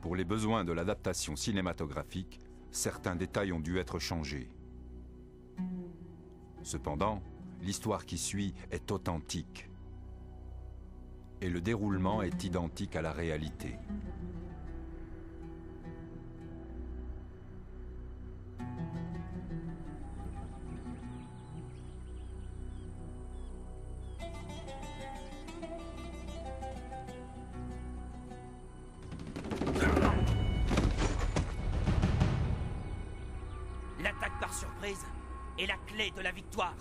Pour les besoins de l'adaptation cinématographique, certains détails ont dû être changés. Cependant, l'histoire qui suit est authentique. Et le déroulement est identique à la réalité. L'attaque par surprise est la clé de la victoire.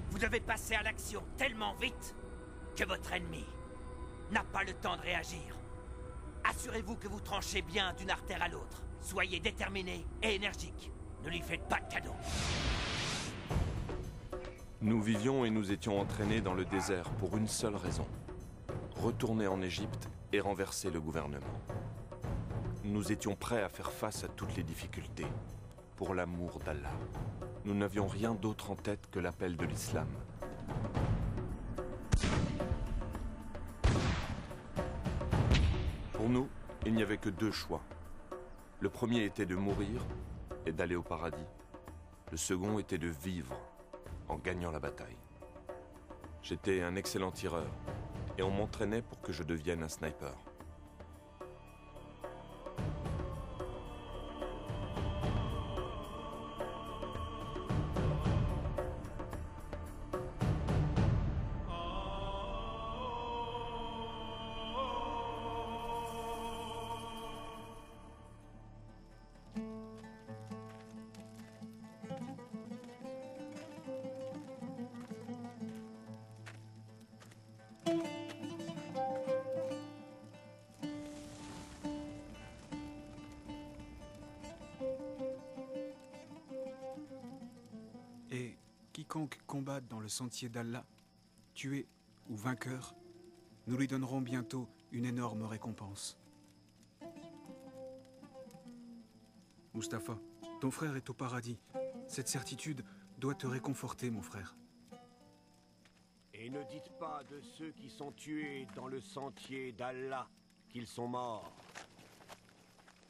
Vous devez passer à l'action tellement vite que votre ennemi n'a pas le temps de réagir. Assurez-vous que vous tranchez bien d'une artère à l'autre. Soyez déterminé et énergique. Ne lui faites pas de cadeau. Nous vivions et nous étions entraînés dans le désert pour une seule raison. Retourner en Égypte et renverser le gouvernement. Nous étions prêts à faire face à toutes les difficultés. Pour l'amour d'Allah. Nous n'avions rien d'autre en tête que l'appel de l'islam. Pour nous, il n'y avait que deux choix. Le premier était de mourir et d'aller au paradis. Le second était de vivre en gagnant la bataille. J'étais un excellent tireur et on m'entraînait pour que je devienne un sniper. Et quiconque combatte dans le sentier d'Allah, tué ou vainqueur, nous lui donnerons bientôt une énorme récompense. Mustapha, ton frère est au paradis. Cette certitude doit te réconforter, mon frère. Et ne dites pas de ceux qui sont tués dans le sentier d'Allah qu'ils sont morts.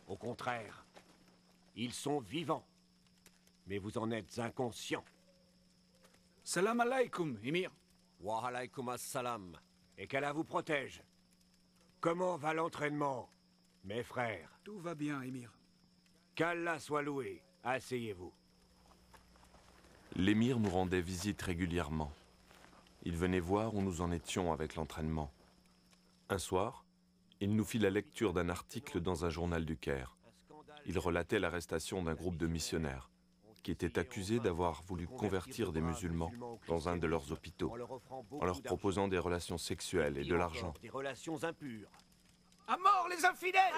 Au contraire, ils sont vivants. Mais vous en êtes inconscients. Salam alaikum, Émir. Wa alaykum as-salam. Et qu'Allah vous protège. Comment va l'entraînement, mes frères? Tout va bien, Émir. Qu'Allah soit loué. Asseyez-vous. L'émir nous rendait visite régulièrement. Il venait voir où nous en étions avec l'entraînement. Un soir, il nous fit la lecture d'un article dans un journal du Caire. Il relatait l'arrestation d'un groupe de missionnaires qui étaient accusés d'avoir voulu convertir des musulmans dans un de leurs hôpitaux, en leur proposant des relations sexuelles et de l'argent. Des relations impures. À mort les infidèles!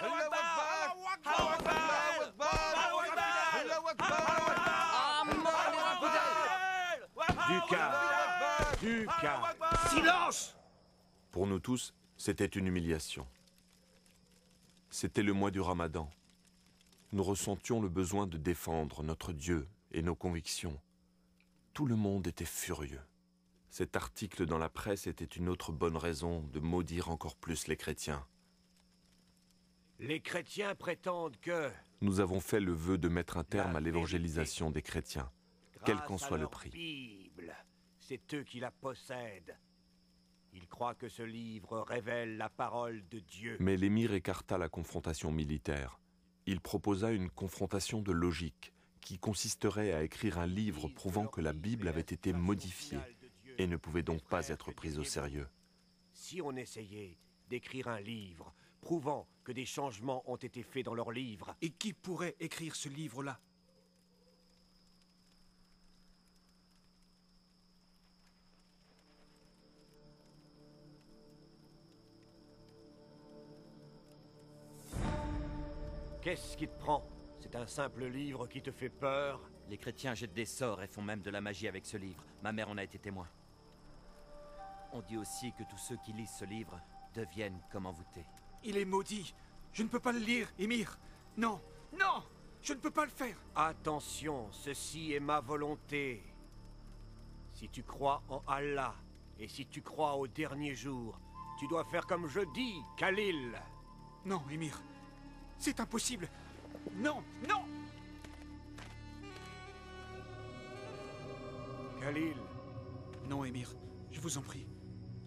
Du calme. Du calme. Silence! Pour nous tous, c'était une humiliation. C'était le mois du Ramadan. Nous ressentions le besoin de défendre notre Dieu et nos convictions. Tout le monde était furieux. Cet article dans la presse était une autre bonne raison de maudire encore plus les chrétiens. Les chrétiens prétendent que, Nous avons fait le vœu de mettre un terme à l'évangélisation des chrétiens, quel qu'en grâce à soit le leur prix. Bible, c'est eux qui la possèdent. Ils croient que ce livre révèle la parole de Dieu. Mais l'émir écarta la confrontation militaire. Il proposa une confrontation de logique, qui consisterait à écrire un livre prouvant que la Bible avait été modifiée et ne pouvait donc pas être prise au sérieux. Si on essayait d'écrire un livre prouvant que des changements ont été faits dans leur livre, Et qui pourrait écrire ce livre-là? qu'est-ce qui te prend? C'est un simple livre qui te fait peur? Les chrétiens jettent des sorts et font même de la magie avec ce livre. Ma mère en a été témoin. On dit aussi que tous ceux qui lisent ce livre deviennent comme envoûtés. Il est maudit. Je ne peux pas le lire, Émir. Non, non, je ne peux pas le faire. Attention, ceci est ma volonté. Si tu crois en Allah, Et si tu crois au dernier jour, tu dois faire comme je dis, Khalil. Non, Émir. C'est impossible. Non, non! Khalil, Non, Émir. Je vous en prie.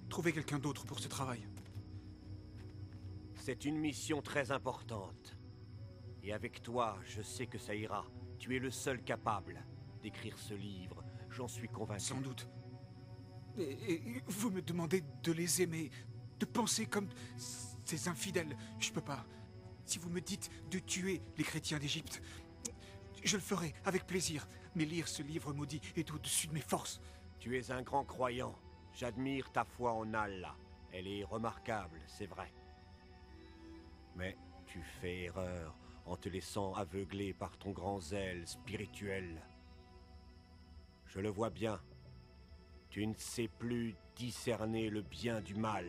Trouvez quelqu'un d'autre pour ce travail. c'est une mission très importante. Et avec toi, je sais que ça ira. Tu es le seul capable d'écrire ce livre, j'en suis convaincu. Sans doute. Et vous me demandez de les aimer, de penser comme ces infidèles. Je peux pas. Si vous me dites de tuer les chrétiens d'Égypte, je le ferai avec plaisir. Mais lire ce livre maudit est au-dessus de mes forces. Tu es un grand croyant. J'admire ta foi en Allah. Elle est remarquable, c'est vrai. Mais tu fais erreur en te laissant aveugler par ton grand zèle spirituel. Je le vois bien. Tu ne sais plus discerner le bien du mal.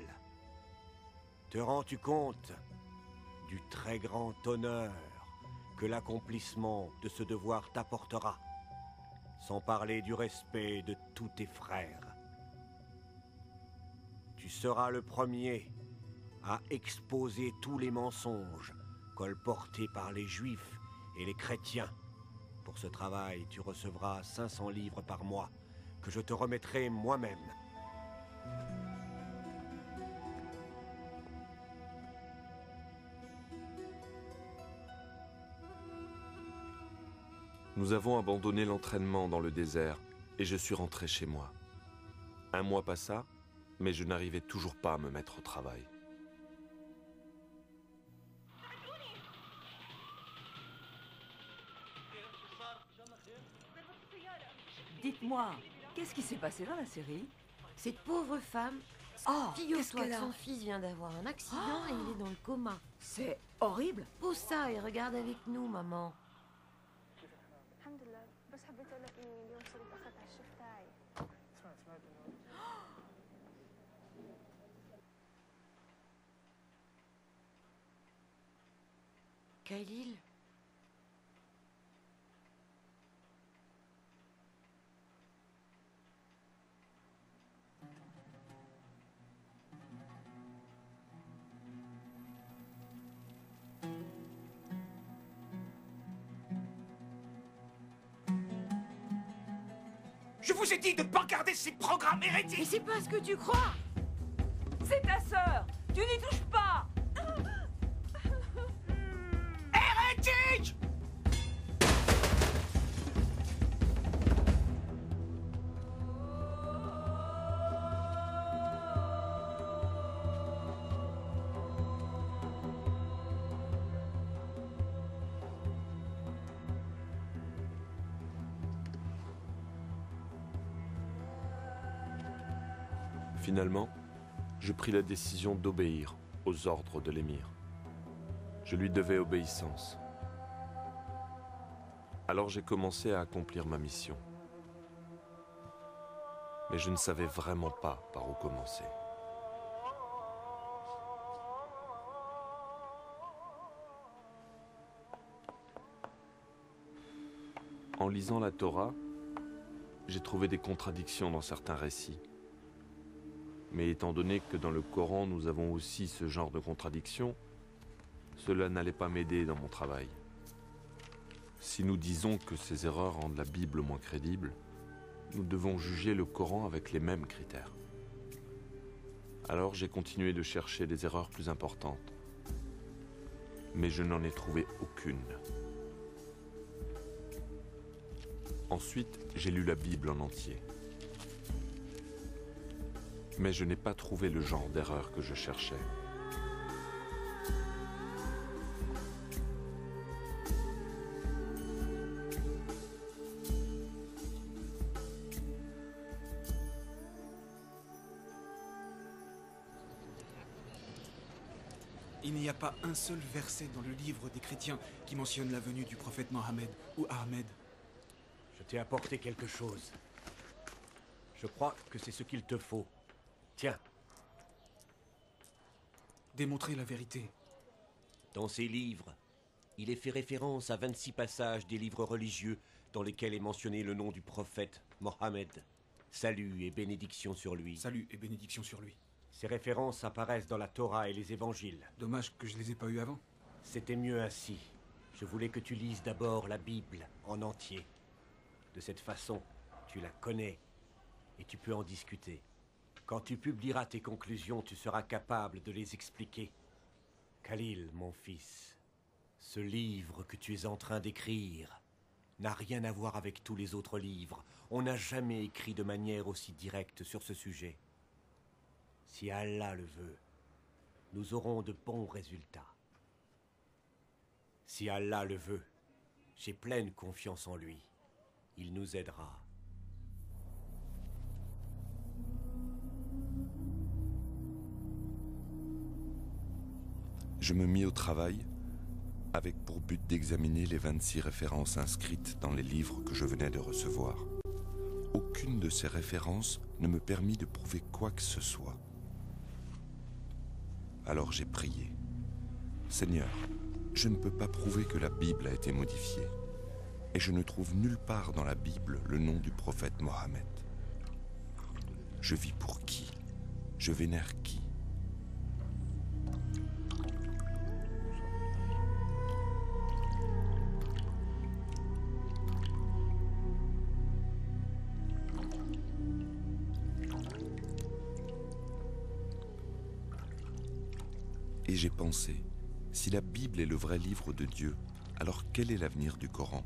Te rends-tu compte du très grand honneur que l'accomplissement de ce devoir t'apportera, sans parler du respect de tous tes frères? Tu seras le premier à exposer tous les mensonges colportés par les Juifs et les chrétiens. Pour ce travail, tu recevras 500 livres par mois, que je te remettrai moi-même. Nous avons abandonné l'entraînement dans le désert et je suis rentré chez moi. Un mois passa, mais je n'arrivais toujours pas à me mettre au travail. Dites-moi, qu'est-ce qui s'est passé dans la série? Cette pauvre femme, Oh, qu'est-ce figure-toi qu'elle que a? son fils vient d'avoir un accident et il est dans le coma. C'est horrible. Pose ça et regarde avec nous, maman. الحمد لله بس حبيت اقول لك اني اليوم صرت اتاخرت على الشيفت تاعي سمعت Khalil, Je vous ai dit de ne pas regarder ces programmes mais hérétiques! c'est pas ce que tu crois. C'est ta sœur. Tu n'y touches pas. Hérétiques! Finalement, je pris la décision d'obéir aux ordres de l'émir. Je lui devais obéissance. Alors j'ai commencé à accomplir ma mission. Mais je ne savais vraiment pas par où commencer. En lisant la Torah, j'ai trouvé des contradictions dans certains récits. Mais étant donné que dans le Coran nous avons aussi ce genre de contradictions, cela n'allait pas m'aider dans mon travail. Si nous disons que ces erreurs rendent la Bible moins crédible, nous devons juger le Coran avec les mêmes critères. Alors j'ai continué de chercher des erreurs plus importantes. Mais je n'en ai trouvé aucune. Ensuite, j'ai lu la Bible en entier. Mais je n'ai pas trouvé le genre d'erreur que je cherchais. Il n'y a pas un seul verset dans le livre des chrétiens qui mentionne la venue du prophète Mohammed ou Ahmed. Je t'ai apporté quelque chose. Je crois que c'est ce qu'il te faut. Tiens, Démontrer la vérité. dans ces livres, il est fait référence à 26 passages des livres religieux dans lesquels est mentionné le nom du prophète Mohammed. Salut et bénédiction sur lui. Salut et bénédiction sur lui. Ces références apparaissent dans la Torah et les évangiles. Dommage que je les ai pas eus avant. C'était mieux ainsi. Je voulais que tu lises d'abord la Bible en entier. De cette façon, tu la connais et tu peux en discuter. Quand tu publieras tes conclusions, tu seras capable de les expliquer. Khalil, mon fils, ce livre que tu es en train d'écrire n'a rien à voir avec tous les autres livres. On n'a jamais écrit de manière aussi directe sur ce sujet. Si Allah le veut, nous aurons de bons résultats. Si Allah le veut, j'ai pleine confiance en lui. Il nous aidera. Je me mis au travail avec pour but d'examiner les 26 références inscrites dans les livres que je venais de recevoir. Aucune de ces références ne me permit de prouver quoi que ce soit. Alors j'ai prié. Seigneur, je ne peux pas prouver que la Bible a été modifiée. Et je ne trouve nulle part dans la Bible le nom du prophète Mohammed. Je vis pour qui? Je vénère qui? Et j'ai pensé, si la Bible est le vrai livre de Dieu, alors quel est l'avenir du Coran?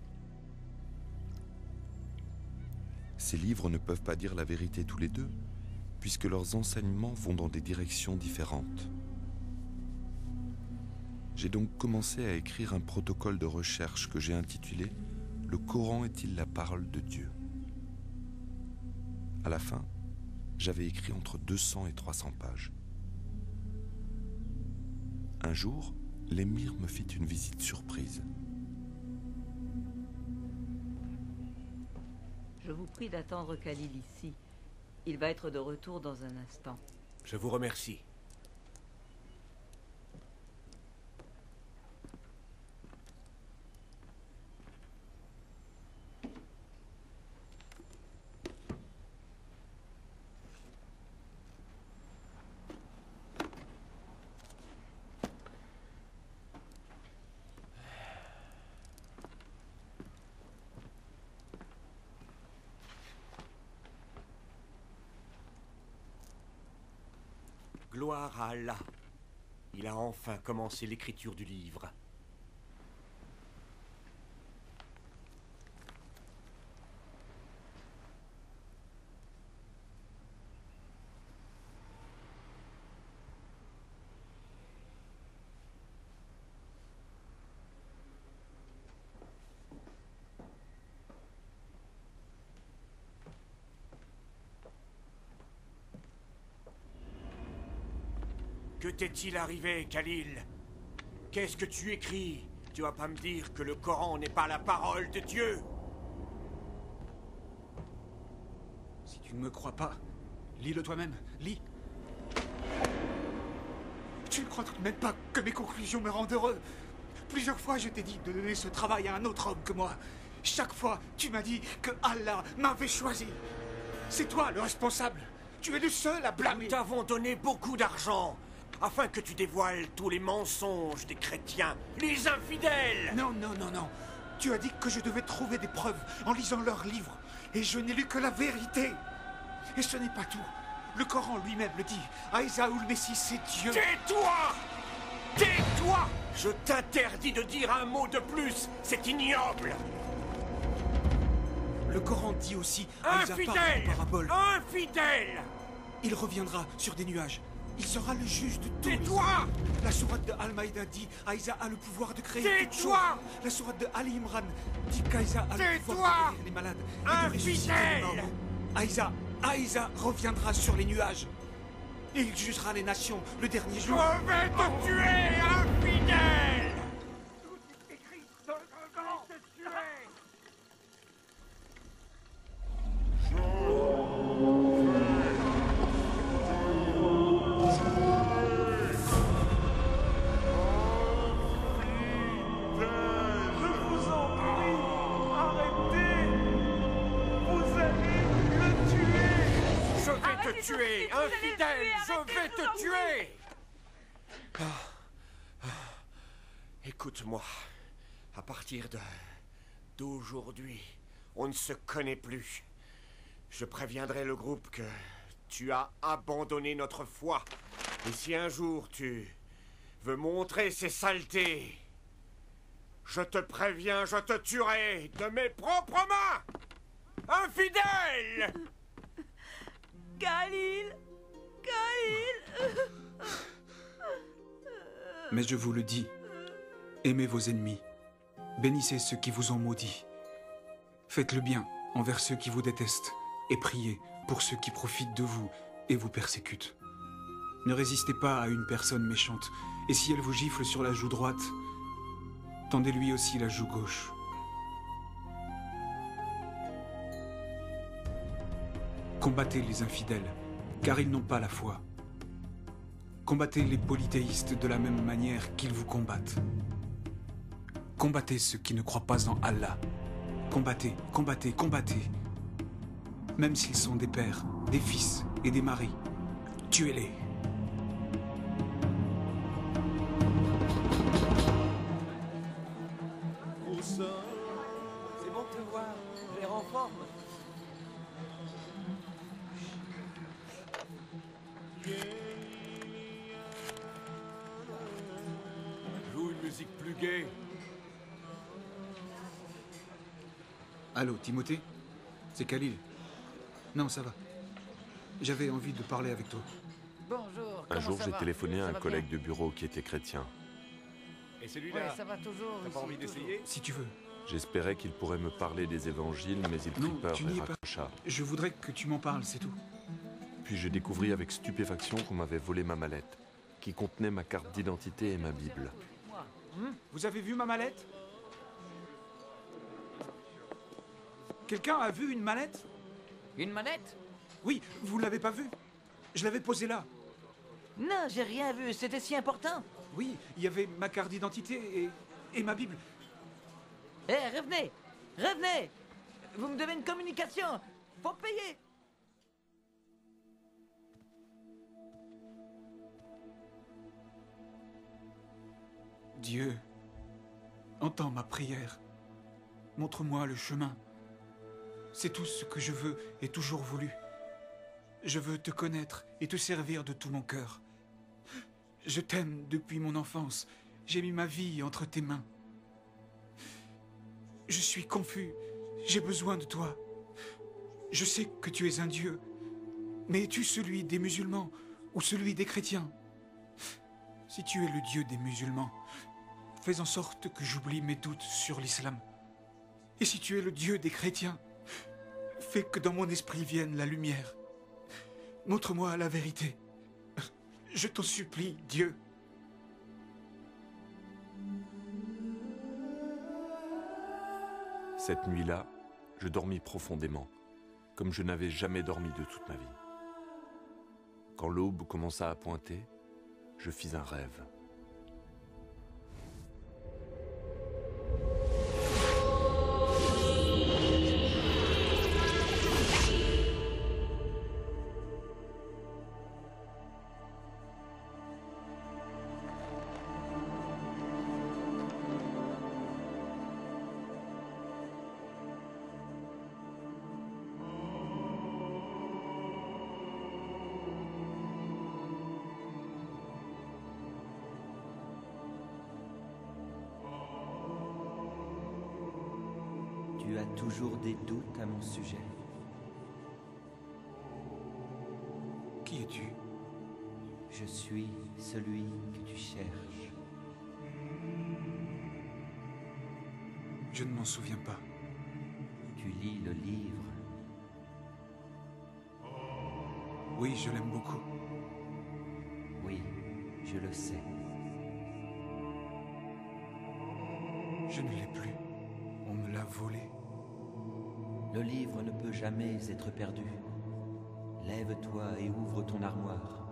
Ces livres ne peuvent pas dire la vérité tous les deux, puisque leurs enseignements vont dans des directions différentes. J'ai donc commencé à écrire un protocole de recherche que j'ai intitulé « Le Coran est-il la parole de Dieu ?» À la fin, j'avais écrit entre 200 et 300 pages. Un jour, l'émir me fit une visite surprise. Je vous prie d'attendre Khalil ici. Il va être de retour dans un instant. Je vous remercie. Gloire à Allah. Il a enfin commencé l'écriture du livre. Que t'est-il arrivé, Khalil? Qu'est-ce que tu écris? Tu vas pas me dire que le Coran n'est pas la parole de Dieu? Si tu ne me crois pas, lis-le toi-même, lis. Tu ne crois tout de même pas que mes conclusions me rendent heureux? Plusieurs fois, je t'ai dit de donner ce travail à un autre homme que moi. Chaque fois, tu m'as dit que Allah m'avait choisi. C'est toi le responsable. Tu es le seul à blâmer. Nous t'avons donné beaucoup d'argent afin que tu dévoiles tous les mensonges des chrétiens, les infidèles. Non, non, non, non. Tu as dit que je devais trouver des preuves en lisant leurs livres. Et je n'ai lu que la vérité. Et ce n'est pas tout. Le Coran lui-même le dit. Aïssa ou le Messie, c'est Dieu. Tais-toi! Tais-toi! Je t'interdis de dire un mot de plus. C'est ignoble. Le Coran dit aussi Aïssa parle en parabole. Infidèle! Il reviendra sur des nuages. Il sera le juge de tous. Tais-toi! La sourate de Al-Maïda dit Aïssa a le pouvoir de créer toutes choses. Tais-toi! La sourate de Ali Imran dit qu'Aïssa a le pouvoir de guérir les malades et de ressusciter les morts. Aïssa reviendra sur les nuages. Et il jugera les nations le dernier jour. Je vais te tuer, infidèle! Tout est écrit dans le Coran. Je vais te tuer. Arrêtez! Vous allez le tuer! tuer, infidèle, je vais te tuer. Écoute-moi, à partir d'aujourd'hui, on ne se connaît plus. Je préviendrai le groupe que tu as abandonné notre foi. Et si un jour tu veux montrer ces saletés, je te préviens, je te tuerai de mes propres mains. Infidèle! Khalil! Khalil! Mais je vous le dis, aimez vos ennemis, bénissez ceux qui vous ont maudits, faites le bien envers ceux qui vous détestent, et priez pour ceux qui profitent de vous et vous persécutent. Ne résistez pas à une personne méchante, et si elle vous gifle sur la joue droite, tendez-lui aussi la joue gauche. Combattez les infidèles, car ils n'ont pas la foi. Combattez les polythéistes de la même manière qu'ils vous combattent. Combattez ceux qui ne croient pas en Allah. Combattez, combattez, combattez. Même s'ils sont des pères, des fils et des maris, tuez-les. C'est bon de te voir, je les renforme. Joue une musique plus gaie. Allô, Timothée? C'est Khalil. Non, ça va. J'avais envie de parler avec toi. Bonjour. Un jour, j'ai téléphoné à un collègue de bureau qui était chrétien. Et celui-là, Ouais, ça va toujours. t'as pas envie d'essayer? Si tu veux. J'espérais qu'il pourrait me parler des évangiles, mais il prit Non, peur tu et n'y es pas. raccrocha. Je voudrais que tu m'en parles, c'est tout. Puis je découvris avec stupéfaction qu'on m'avait volé ma mallette, qui contenait ma carte d'identité et ma Bible. Vous avez vu ma mallette? Quelqu'un a vu une mallette? Une manette? Oui, vous l'avez pas vue? Je l'avais posée là. Non, j'ai rien vu, c'était si important. Oui, il y avait ma carte d'identité et ma Bible. Eh, revenez! Revenez! Vous me devez une communication! Faut payer! Dieu, entends ma prière. Montre-moi le chemin. C'est tout ce que je veux et toujours voulu. Je veux te connaître et te servir de tout mon cœur. Je t'aime depuis mon enfance. J'ai mis ma vie entre tes mains. Je suis confus. J'ai besoin de toi. Je sais que tu es un Dieu. Mais es-tu celui des musulmans ou celui des chrétiens? Si tu es le Dieu des musulmans, fais en sorte que j'oublie mes doutes sur l'islam. Et si tu es le Dieu des chrétiens, fais que dans mon esprit vienne la lumière. Montre-moi la vérité. Je t'en supplie, Dieu. Cette nuit-là, je dormis profondément, comme je n'avais jamais dormi de toute ma vie. Quand l'aube commença à pointer, je fis un rêve. Tu as toujours des doutes à mon sujet. Qui es-tu? Je suis celui que tu cherches. Je ne m'en souviens pas. Tu lis le livre. Oui, je l'aime beaucoup. Oui, je le sais. Je ne l'ai plus. On me l'a volé. Le livre ne peut jamais être perdu. Lève-toi et ouvre ton armoire.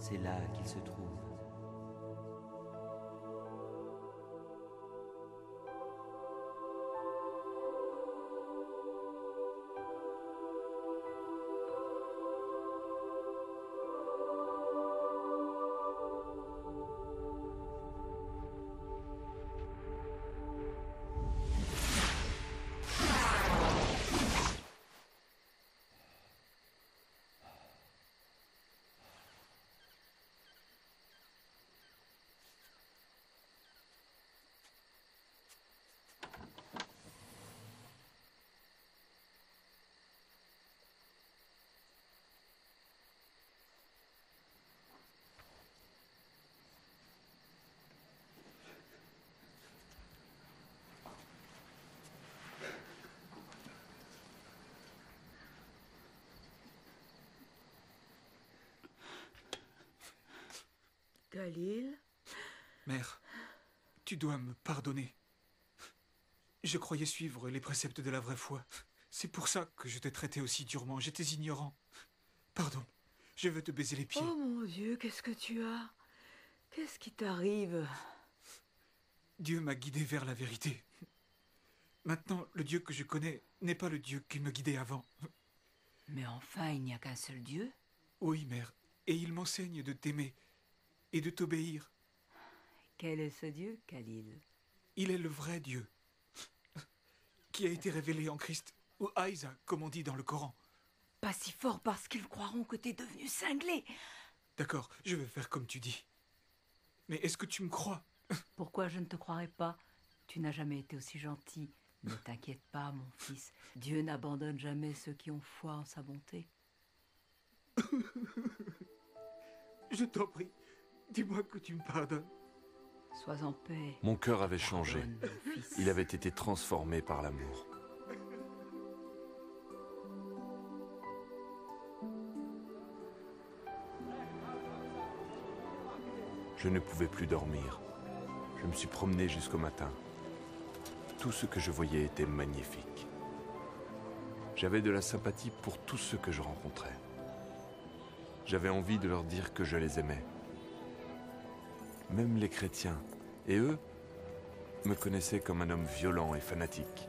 C'est là qu'il se trouve. Khalil? Mère, tu dois me pardonner. Je croyais suivre les préceptes de la vraie foi. C'est pour ça que je t'ai traité aussi durement. J'étais ignorant. Pardon, je veux te baiser les pieds. Oh mon Dieu, qu'est-ce que tu as? Qu'est-ce qui t'arrive? Dieu m'a guidé vers la vérité. Maintenant, le Dieu que je connais n'est pas le Dieu qui me guidait avant. Mais enfin, il n'y a qu'un seul Dieu. Oui, mère, et il m'enseigne de t'aimer et de t'obéir. Quel est ce Dieu, Khalil? Il est le vrai Dieu, qui a été révélé en Christ, ou Aïsa, comme on dit dans le Coran. Pas si fort parce qu'ils croiront que t'es devenu cinglé. D'accord, je vais faire comme tu dis. Mais est-ce que tu me crois? Pourquoi je ne te croirais pas? Tu n'as jamais été aussi gentil. Ne t'inquiète pas, mon fils. Dieu n'abandonne jamais ceux qui ont foi en sa bonté. Je t'en prie, dis-moi que tu me pardonnes. Sois en paix. Mon cœur avait changé. Pardonne, mon fils. Il avait été transformé par l'amour. Je ne pouvais plus dormir. Je me suis promené jusqu'au matin. Tout ce que je voyais était magnifique. J'avais de la sympathie pour tous ceux que je rencontrais. J'avais envie de leur dire que je les aimais. Même les chrétiens, et eux, me connaissaient comme un homme violent et fanatique.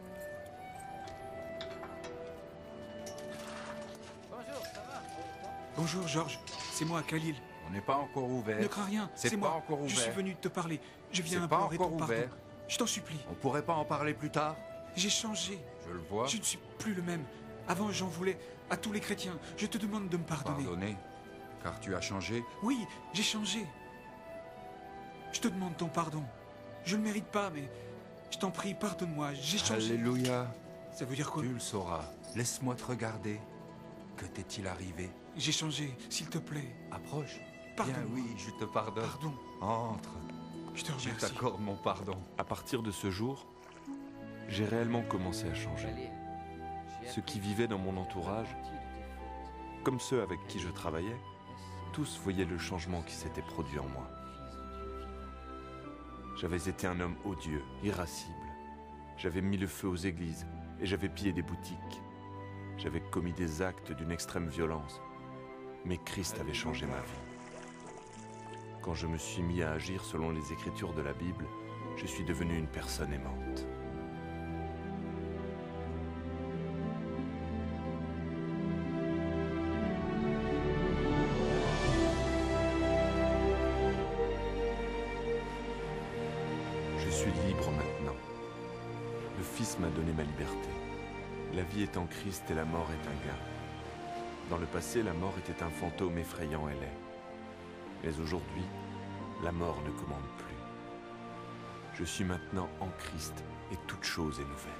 Bonjour, Georges. C'est moi, Khalil. On n'est pas encore ouvert. Ne crains rien, C'est c'est pas moi. encore Je suis ouvert. venu te parler. Je viens C'est pas implorer encore ton pardon. ouvert. Je t'en supplie. On pourrait pas en parler plus tard? J'ai changé. Je le vois. Je ne suis plus le même. Avant, j'en voulais à tous les chrétiens. Je te demande de me pardonner. Pardonner, car tu as changé. Oui, j'ai changé. Je te demande ton pardon. Je ne le mérite pas, mais je t'en prie, pardonne-moi. J'ai changé. Alléluia. Ça veut dire quoi? Tu le sauras. Laisse-moi te regarder. Que t'est-il arrivé? J'ai changé, s'il te plaît. Approche. Pardon. Bien oui, je te pardonne. Pardon. Entre. Je te Je remercie. t'accorde mon pardon. À partir de ce jour, j'ai réellement commencé à changer. Ceux qui vivaient dans mon entourage, comme ceux avec qui je travaillais, tous voyaient le changement qui s'était produit en moi. J'avais été un homme odieux, irascible. J'avais mis le feu aux églises et j'avais pillé des boutiques. J'avais commis des actes d'une extrême violence. Mais Christ avait changé ma vie. Quand je me suis mis à agir selon les Écritures de la Bible, je suis devenu une personne aimante. Je suis libre maintenant. Le Fils m'a donné ma liberté. La vie est en Christ et la mort est un gain. Dans le passé, la mort était un fantôme effrayant et laid. Mais aujourd'hui, la mort ne commande plus. Je suis maintenant en Christ et toute chose est nouvelle.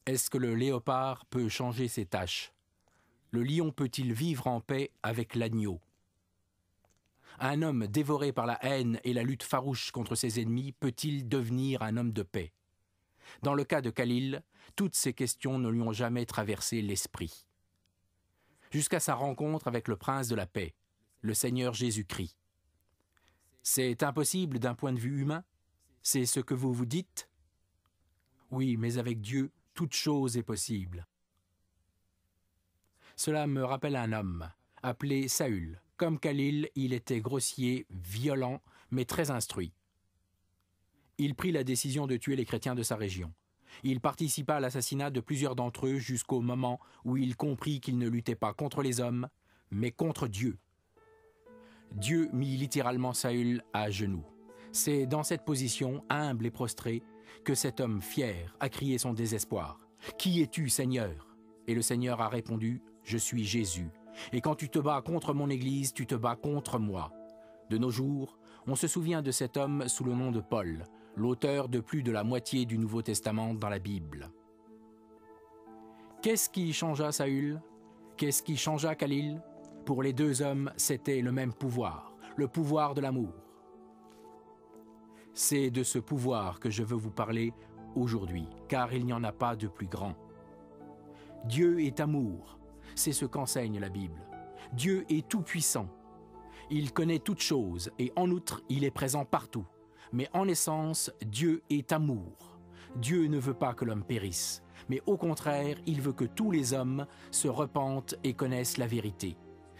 Est-ce que le léopard peut changer ses taches? Le lion peut-il vivre en paix avec l'agneau? Un homme dévoré par la haine et la lutte farouche contre ses ennemis peut-il devenir un homme de paix? Dans le cas de Khalil, toutes ces questions ne lui ont jamais traversé l'esprit. Jusqu'à sa rencontre avec le prince de la paix, le Seigneur Jésus-Christ. C'est impossible d'un point de vue humain? C'est ce que vous vous dites? Oui, mais avec Dieu, toute chose est possible. Cela me rappelle un homme, appelé Saül. Comme Khalil, il était grossier, violent, mais très instruit. Il prit la décision de tuer les chrétiens de sa région. Il participa à l'assassinat de plusieurs d'entre eux jusqu'au moment où il comprit qu'il ne luttait pas contre les hommes, mais contre Dieu. Dieu mit littéralement Saül à genoux. C'est dans cette position, humble et prostrée, que cet homme fier a crié son désespoir. « Qui es-tu, Seigneur ?» Et le Seigneur a répondu « Je suis Jésus. Et quand tu te bats contre mon Église, tu te bats contre moi. » De nos jours, On se souvient de cet homme sous le nom de Paul, l'auteur de plus de la moitié du Nouveau Testament dans la Bible. Qu'est-ce qui changea Saül? Qu'est-ce qui changea Khalil? Pour les deux hommes, c'était le même pouvoir, le pouvoir de l'amour. C'est de ce pouvoir que je veux vous parler aujourd'hui, car il n'y en a pas de plus grand. Dieu est amour, c'est ce qu'enseigne la Bible. Dieu est tout-puissant. Il connaît toutes choses et en outre, il est présent partout. Mais en essence, Dieu est amour. Dieu ne veut pas que l'homme périsse, mais au contraire, il veut que tous les hommes se repentent et connaissent la vérité.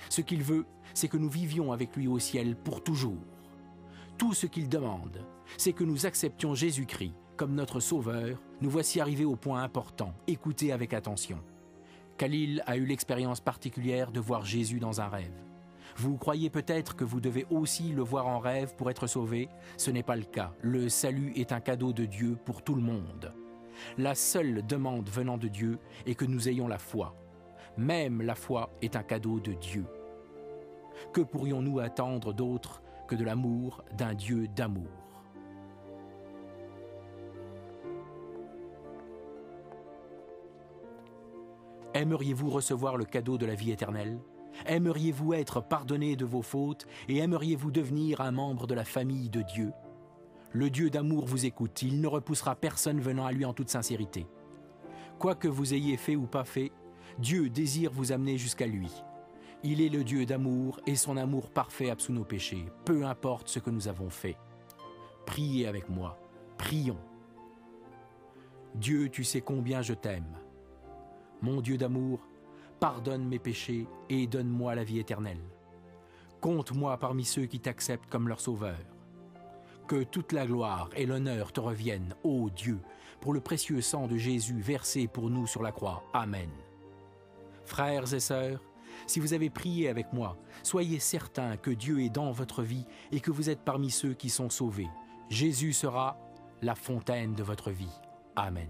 Ce qu'il veut, c'est que nous vivions avec lui au ciel pour toujours. Tout ce qu'il demande, c'est que nous acceptions Jésus-Christ comme notre Sauveur. Nous voici arrivés au point important. Écoutez avec attention. Khalil a eu l'expérience particulière de voir Jésus dans un rêve. Vous croyez peut-être que vous devez aussi le voir en rêve pour être sauvé? Ce n'est pas le cas. Le salut est un cadeau de Dieu pour tout le monde. La seule demande venant de Dieu est que nous ayons la foi. Même la foi est un cadeau de Dieu. Que pourrions-nous attendre d'autre que de l'amour d'un Dieu d'amour? Aimeriez-vous recevoir le cadeau de la vie éternelle? Aimeriez-vous être pardonné de vos fautes et aimeriez-vous devenir un membre de la famille de Dieu? Le Dieu d'amour vous écoute, il ne repoussera personne venant à lui en toute sincérité. Quoi que vous ayez fait ou pas fait, Dieu désire vous amener jusqu'à lui. Il est le Dieu d'amour et son amour parfait absout nos péchés, peu importe ce que nous avons fait. Priez avec moi, prions. Dieu, tu sais combien je t'aime. Mon Dieu d'amour, pardonne mes péchés et donne-moi la vie éternelle. Compte-moi parmi ceux qui t'acceptent comme leur sauveur. Que toute la gloire et l'honneur te reviennent, ô Dieu, pour le précieux sang de Jésus versé pour nous sur la croix. Amen. Frères et sœurs, si vous avez prié avec moi, soyez certains que Dieu est dans votre vie et que vous êtes parmi ceux qui sont sauvés. Jésus sera la fontaine de votre vie. Amen.